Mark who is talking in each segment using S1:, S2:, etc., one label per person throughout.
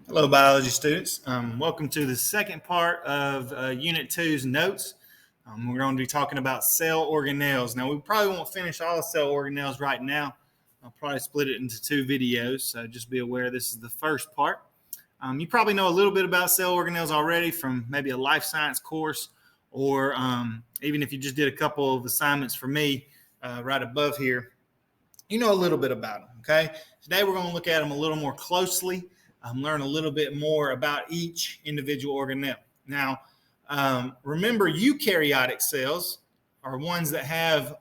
S1: Hello, biology students. Welcome to the second part of Unit 2's notes. We're going to be talking about cell organelles. Now, we probably won't finish all the cell organelles right now. I'll probably split it into two videos, so just be aware this is the first part. You probably know a little bit about cell organelles already from maybe a life science course, or even if you just did a couple of assignments for me right above here, you know a little bit about them, okay? Today, we're going to look at them a little more closely. Learn a little bit more about each individual organelle. Now, remember, eukaryotic cells are ones that have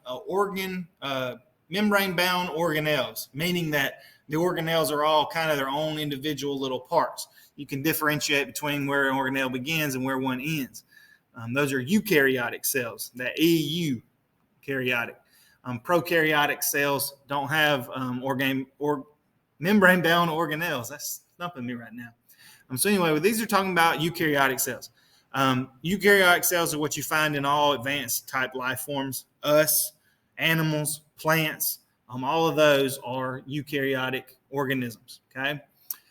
S1: membrane-bound organelles, meaning that the organelles are all kind of their own individual little parts. You can differentiate between where an organelle begins and where one ends. Those are eukaryotic cells, that EU karyotic. Prokaryotic cells don't have membrane-bound organelles. That's stumping me right now. So anyway, these are talking about eukaryotic cells. Eukaryotic cells are what you find in all advanced type life forms. Us, animals, plants, all of those are eukaryotic organisms. Okay,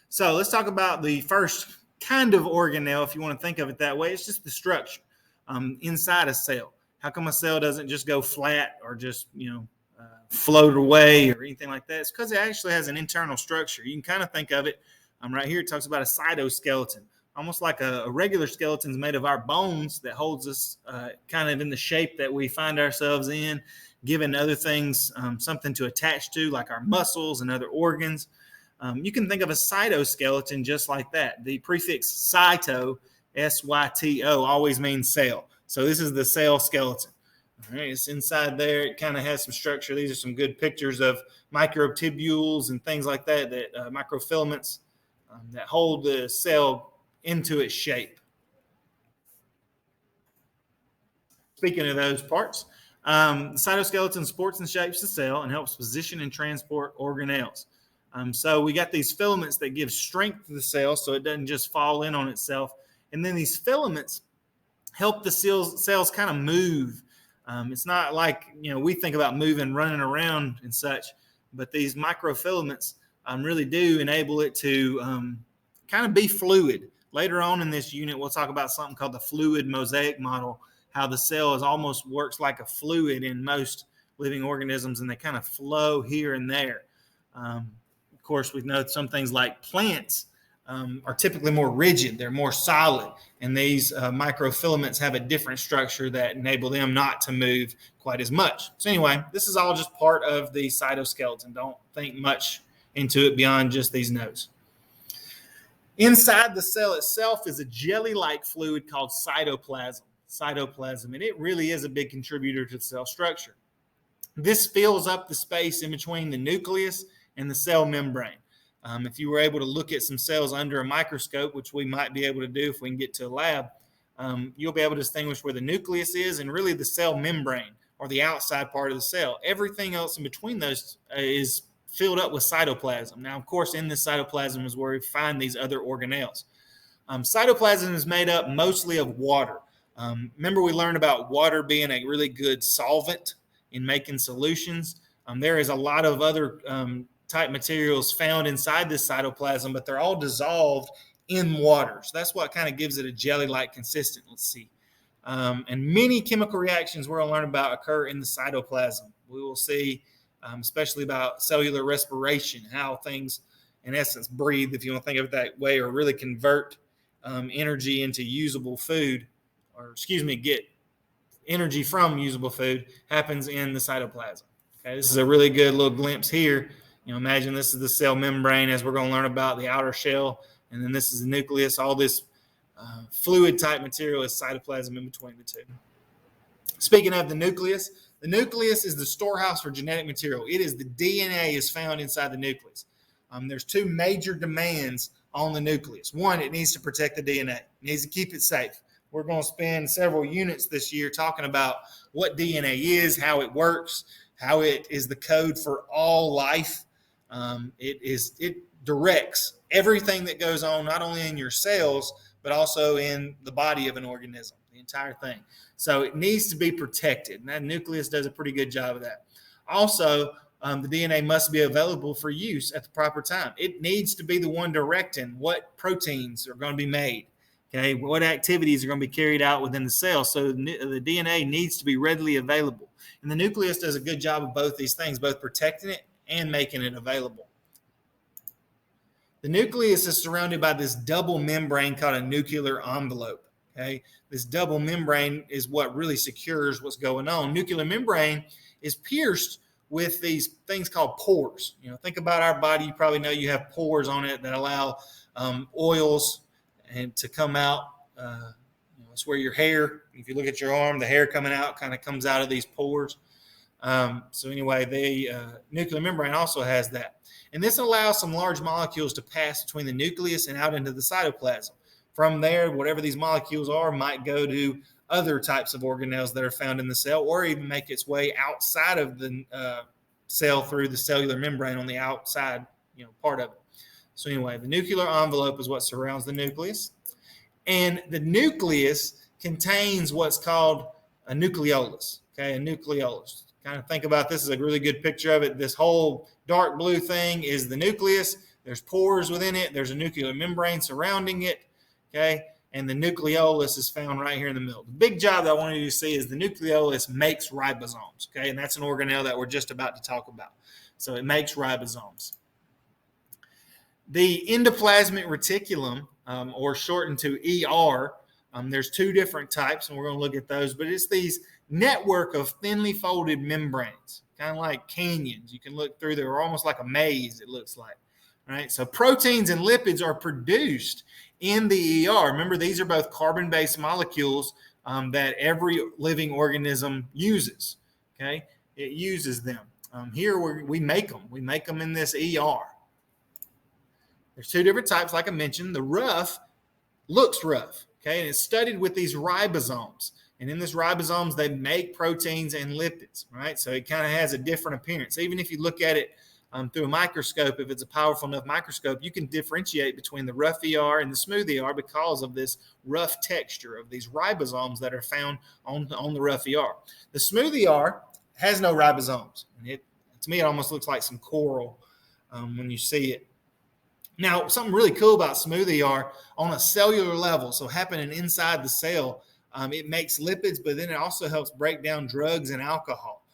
S1: so let's talk about the first kind of organelle, if you want to think of it that way. It's just the structure inside a cell. How come a cell doesn't just go flat or just float away or anything like that? It's because it actually has an internal structure. You can kind of think of it right here. It talks about a cytoskeleton, almost like a regular skeleton is made of our bones that holds us kind of in the shape that we find ourselves in, giving other things something to attach to, like our muscles and other organs. You can think of a cytoskeleton just like that. The prefix cyto, S-Y-T-O, always means cell. So this is the cell skeleton. All right, it's inside there. It kind of has some structure. These are some good pictures of microtubules and things like that, microfilaments that hold the cell into its shape. Speaking of those parts, the cytoskeleton supports and shapes the cell and helps position and transport organelles. So we got these filaments that give strength to the cell so it doesn't just fall in on itself. And then these filaments help the cells kind of move. It's not like, we think about moving, running around and such, but these microfilaments really do enable it to kind of be fluid. Later on in this unit, we'll talk about something called the fluid mosaic model, how the cell almost works like a fluid in most living organisms, and they kind of flow here and there. Of course, we know some things like plants are typically more rigid. They're more solid. And these microfilaments have a different structure that enable them not to move quite as much. So anyway, this is all just part of the cytoskeleton. Don't think much into it beyond just these notes. Inside the cell itself is a jelly-like fluid called cytoplasm. And it really is a big contributor to the cell structure. This fills up the space in between the nucleus and the cell membrane. If you were able to look at some cells under a microscope, which we might be able to do if we can get to a lab, you'll be able to distinguish where the nucleus is and really the cell membrane or the outside part of the cell. Everything else in between those is filled up with cytoplasm. Now, of course, in this cytoplasm is where we find these other organelles. Cytoplasm is made up mostly of water. Remember, we learned about water being a really good solvent in making solutions. There is a lot of other type materials found inside this cytoplasm, but they're all dissolved in water. So that's what kind of gives it a jelly-like consistency. And many chemical reactions we're going to learn about occur in the cytoplasm. We will see, especially about cellular respiration, how things, in essence, breathe, if you want to think of it that way, or really convert energy into usable food, get energy from usable food, happens in the cytoplasm. Okay, this is a really good little glimpse here. Imagine this is the cell membrane, as we're going to learn about the outer shell, and then this is the nucleus. All this fluid type material is cytoplasm in between the two. Speaking of the nucleus is the storehouse for genetic material. It is the DNA is found inside the nucleus. There's two major demands on the nucleus. One, it needs to protect the DNA. It needs to keep it safe. We're going to spend several units this year talking about what DNA is, how it works, how it is the code for all life. It directs everything that goes on, not only in your cells, but also in the body of an organism, the entire thing. So it needs to be protected, and that nucleus does a pretty good job of that. Also, the DNA must be available for use at the proper time. It needs to be the one directing what proteins are going to be made. Okay, what activities are going to be carried out within the cell. So the DNA needs to be readily available. And the nucleus does a good job of both these things, both protecting it and making it available. The nucleus is surrounded by this double membrane called a nuclear envelope. Okay, this double membrane is what really secures what's going on. Nuclear membrane is pierced with these things called pores. Think about our body. You probably know you have pores on it that allow oils and to come out. It's where your hair, if you look at your arm, the hair coming out kind of comes out of these pores. So anyway, the nuclear membrane also has that. And this allows some large molecules to pass between the nucleus and out into the cytoplasm. From there, whatever these molecules are might go to other types of organelles that are found in the cell, or even make its way outside of the cell through the cellular membrane on the outside, part of it. So anyway, the nuclear envelope is what surrounds the nucleus. And the nucleus contains what's called a nucleolus. Okay, a nucleolus. Kind of think about this as a really good picture of it. This whole dark blue thing is the nucleus. There's pores within it. There's a nuclear membrane surrounding it. Okay, and the nucleolus is found right here in the middle. The big job that I wanted you to see is the nucleolus makes ribosomes. Okay, and that's an organelle that we're just about to talk about. So it makes ribosomes. The endoplasmic reticulum, or shortened to ER, there's two different types, and we're going to look at those. But it's these network of thinly folded membranes, kind of like canyons. You can look through. They're almost like a maze, it looks like. Right? So proteins and lipids are produced in the ER. Remember, these are both carbon-based molecules that every living organism uses. Okay, it uses them. Here we make them. We make them in this ER. There's two different types, like I mentioned. The rough looks rough. Okay, and it's studied with these ribosomes. And in this ribosomes, they make proteins and lipids. Right, so it kind of has a different appearance. Even if you look at it through a microscope, if it's a powerful enough microscope, you can differentiate between the rough ER and the smooth ER because of this rough texture of these ribosomes that are found on the rough ER. The smooth ER has no ribosomes. And to me, it almost looks like some coral when you see it. Now, something really cool about smooth ER on a cellular level, so happening inside the cell, it makes lipids, but then it also helps break down drugs and alcohol.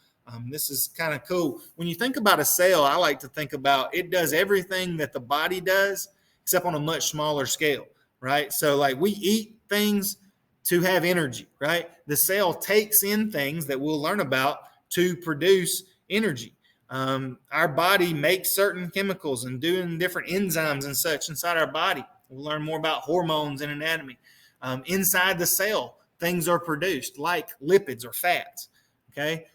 S1: This is kind of cool. When you think about a cell, I like to think about it does everything that the body does, except on a much smaller scale, right? So like we eat things to have energy, right? The cell takes in things that we'll learn about to produce energy. Our body makes certain chemicals and doing different enzymes and such inside our body. We'll learn more about hormones and anatomy. Inside the cell, things are produced like lipids or fats, okay?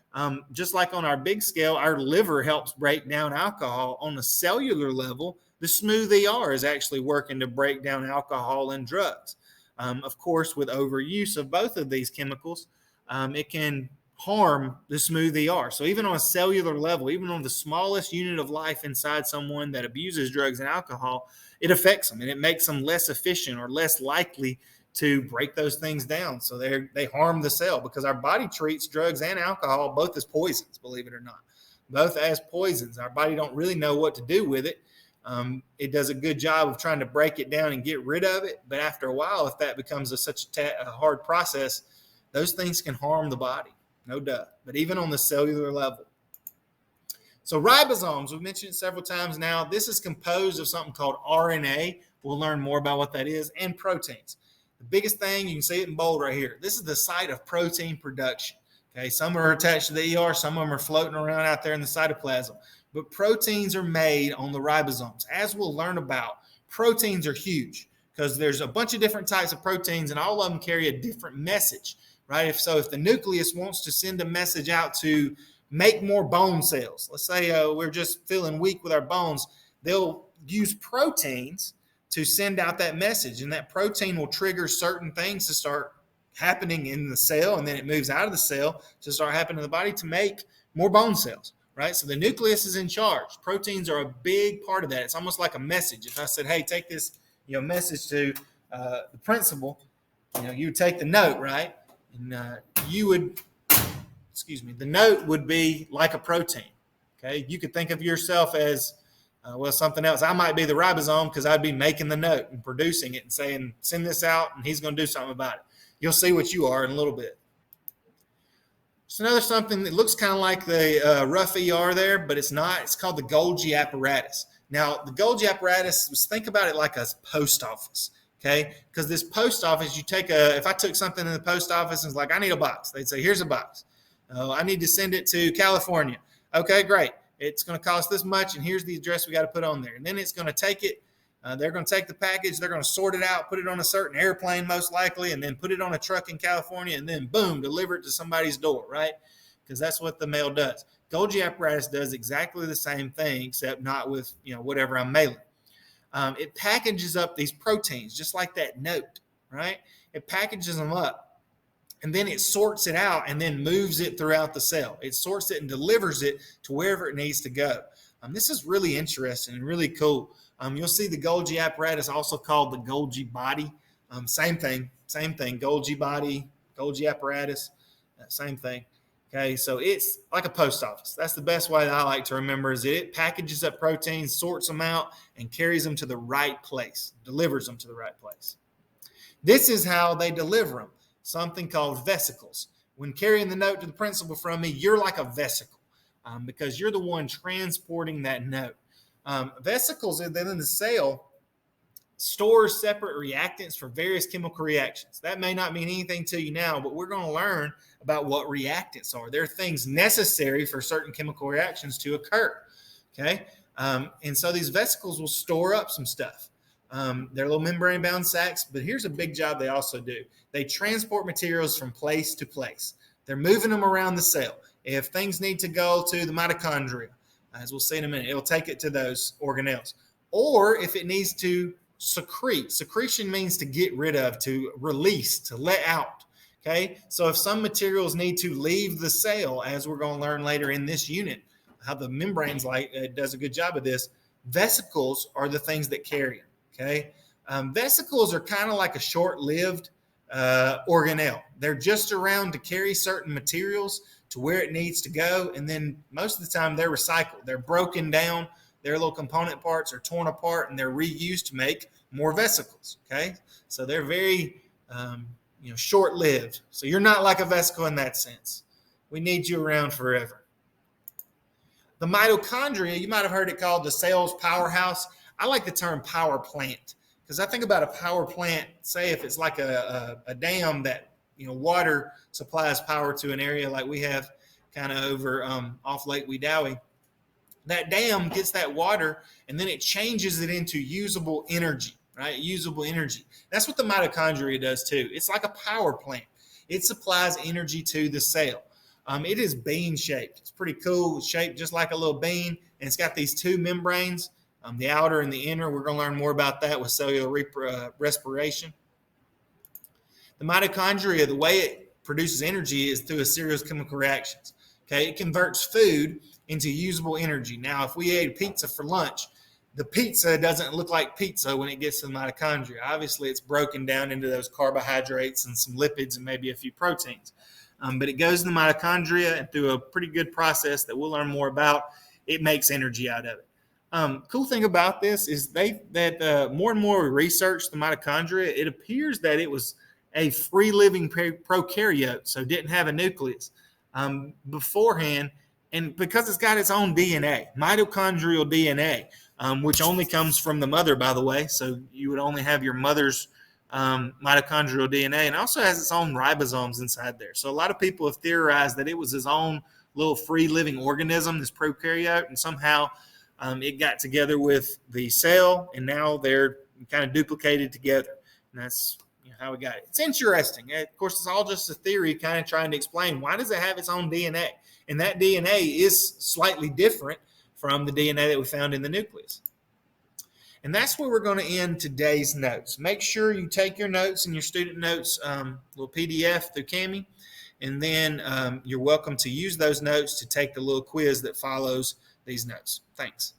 S1: Just like on our big scale, our liver helps break down alcohol. On a cellular level, the smooth ER is actually working to break down alcohol and drugs. Of course, with overuse of both of these chemicals, it can harm the smooth ER. So even on a cellular level, even on the smallest unit of life inside someone that abuses drugs and alcohol, it affects them and it makes them less efficient or less likely to break those things down. So they harm the cell because our body treats drugs and alcohol both as poisons, believe it or not, both as poisons. Our body don't really know what to do with it. It does a good job of trying to break it down and get rid of it. But after a while, if that becomes such a hard process, those things can harm the body. No doubt, but even on the cellular level. So ribosomes, we've mentioned it several times now. This is composed of something called RNA. We'll learn more about what that is, and proteins. The biggest thing, you can see it in bold right here. This is the site of protein production. Okay, some are attached to the ER, some of them are floating around out there in the cytoplasm. But proteins are made on the ribosomes. As we'll learn about, proteins are huge because there's a bunch of different types of proteins, and all of them carry a different message. Right? If the nucleus wants to send a message out to make more bone cells, let's say we're just feeling weak with our bones, they'll use proteins to send out that message. And that protein will trigger certain things to start happening in the cell. And then it moves out of the cell to start happening in the body to make more bone cells. Right? So the nucleus is in charge. Proteins are a big part of that. It's almost like a message. If I said, hey, take this message to the principal, you would take the note, right? And the note would be like a protein. Okay, you could think of yourself as something else. I might be the ribosome because I'd be making the note and producing it and saying, send this out, and he's going to do something about it. You'll see what you are in a little bit. So another something that looks kind of like the rough ER there, but it's not. It's called the Golgi apparatus. Now, the Golgi apparatus, think about it like a post office, okay? Because this post office, if I took something in the post office and was like, I need a box. They'd say, here's a box. I need to send it to California. Okay, great. It's going to cost this much, and here's the address we got to put on there. And then it's going to take it. They're going to take the package. They're going to sort it out, put it on a certain airplane most likely, and then put it on a truck in California, and then, boom, deliver it to somebody's door, right? Because that's what the mail does. Golgi apparatus does exactly the same thing, except not with whatever I'm mailing. It packages up these proteins, just like that note, right? It packages them up, and then it sorts it out and then moves it throughout the cell. It sorts it and delivers it to wherever it needs to go. This is really interesting and really cool. You'll see the Golgi apparatus, also called the Golgi body. Same thing. Golgi body, Golgi apparatus, same thing. Okay, so it's like a post office. That's the best way that I like to remember, is it packages up proteins, sorts them out, and carries them to the right place, delivers them to the right place. This is how they deliver them, something called vesicles. When carrying the note to the principal from me, you're like a vesicle because you're the one transporting that note. Vesicles then in the cell stores separate reactants for various chemical reactions. That may not mean anything to you now, but we're going to learn about what reactants are. They're things necessary for certain chemical reactions to occur. Okay, and so these vesicles will store up some stuff. They're little membrane-bound sacs, but here's a big job they also do. They transport materials from place to place. They're moving them around the cell. If things need to go to the mitochondria, as we'll see in a minute, it'll take it to those organelles. Or if it needs to secrete. Secretion means to get rid of, to release, to let out. Okay, so if some materials need to leave the cell, as we're going to learn later in this unit, how the membranes does a good job of this, vesicles are the things that carry them. Okay, vesicles are kind of like a short-lived organelle. They're just around to carry certain materials to where it needs to go, and then most of the time they're recycled. They're broken down. Their little component parts are torn apart, and they're reused to make more vesicles. Okay, so they're very short-lived. So you're not like a vesicle in that sense. We need you around forever. The mitochondria, you might have heard it called the cell's powerhouse. I like the term power plant because I think about a power plant, say if it's like a dam that water supplies power to an area like we have kind of over off Lake Wedowee. That dam gets that water and then it changes it into usable energy, right? Usable energy. That's what the mitochondria does too. It's like a power plant. It supplies energy to the cell. It is bean shaped. It's pretty cool. It's shaped just like a little bean, and it's got these two membranes, the outer and the inner. We're going to learn more about that with cellular respiration. The mitochondria, the way it produces energy is through a series of chemical reactions. Okay, it converts food into usable energy. Now, if we ate pizza for lunch, the pizza doesn't look like pizza when it gets to the mitochondria. Obviously, it's broken down into those carbohydrates and some lipids and maybe a few proteins. But it goes in the mitochondria, and through a pretty good process that we'll learn more about, it makes energy out of it. Cool thing about this is that more and more we research the mitochondria, it appears that it was a free-living prokaryote, so didn't have a nucleus beforehand, and because it's got its own DNA, mitochondrial DNA, which only comes from the mother, by the way, so you would only have your mother's mitochondrial DNA, and also has its own ribosomes inside there. So a lot of people have theorized that it was his own little free-living organism, this prokaryote, and somehow it got together with the cell, and now they're kind of duplicated together, and that's how we got it. It's interesting. Of course, it's all just a theory kind of trying to explain why does it have its own DNA, and that DNA is slightly different from the DNA that we found in the nucleus. And that's where we're going to end today's notes. Make sure you take your notes and your student notes, little PDF through Cami, and then you're welcome to use those notes to take the little quiz that follows these notes. Thanks.